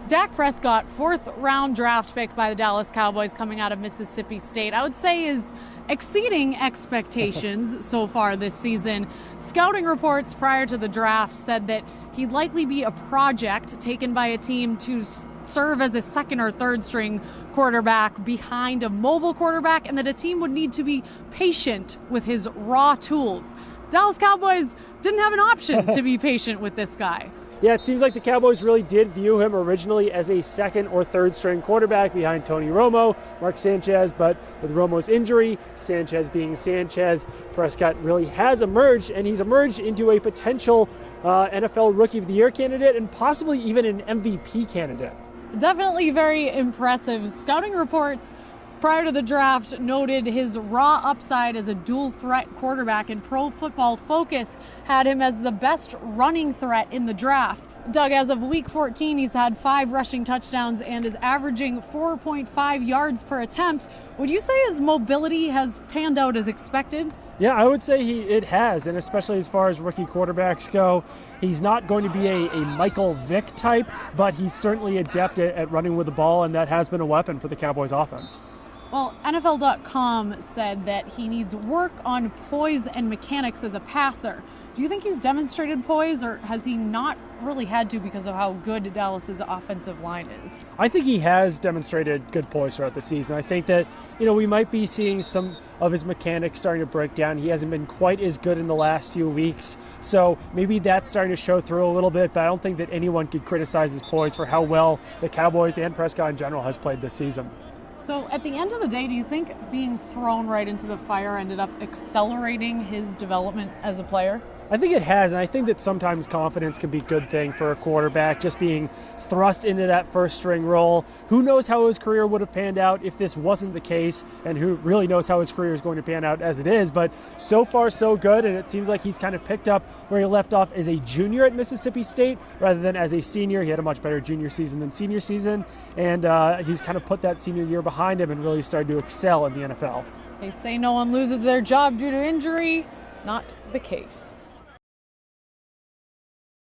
Dak Prescott, fourth-round draft pick by the Dallas Cowboys coming out of Mississippi State, I would say is exceeding expectations so far this season. Scouting reports prior to the draft said that he'd likely be a project taken by a team to serve as a second or third string quarterback behind a mobile quarterback, and that a team would need to be patient with his raw tools. Dallas Cowboys didn't have an option to be patient with this guy. Yeah, it seems like the Cowboys really did view him originally as a second or third string quarterback behind Tony Romo, Marc Sanchez, but with Romo's injury, Sanchez being Sanchez, Prescott really has emerged, and he's emerged into a potential NFL Rookie of the Year candidate and possibly even an MVP candidate. Definitely very impressive. Scouting reports prior to the draft noted his raw upside as a dual threat quarterback, and Pro Football Focus had him as the best running threat in the draft. Doug, as of week 14, he's had 5 rushing touchdowns and is averaging 4.5 yards per attempt. Would you say his mobility has panned out as expected? Yeah, I would say it has, and especially as far as rookie quarterbacks go. He's not going to be a Michael Vick type, but he's certainly adept at running with the ball, and that has been a weapon for the Cowboys offense. Well, NFL.com said that he needs work on poise and mechanics as a passer. Do you think he's demonstrated poise, or has he not really had to because of how good Dallas's offensive line is? I think he has demonstrated good poise throughout the season. I think that, we might be seeing some of his mechanics starting to break down. He hasn't been quite as good in the last few weeks, so maybe that's starting to show through a little bit, but I don't think that anyone could criticize his poise for how well the Cowboys and Prescott in general has played this season. So at the end of the day, do you think being thrown right into the fire ended up accelerating his development as a player? I think it has, and I think that sometimes confidence can be a good thing for a quarterback, just being thrust into that first string role. Who knows how his career would have panned out if this wasn't the case, and who really knows how his career is going to pan out as it is, but so far so good, and it seems like he's kind of picked up where he left off as a junior at Mississippi State rather than as a senior. He had a much better junior season than senior season, and he's kind of put that senior year behind him and really started to excel in the NFL. They say no one loses their job due to injury. Not the case.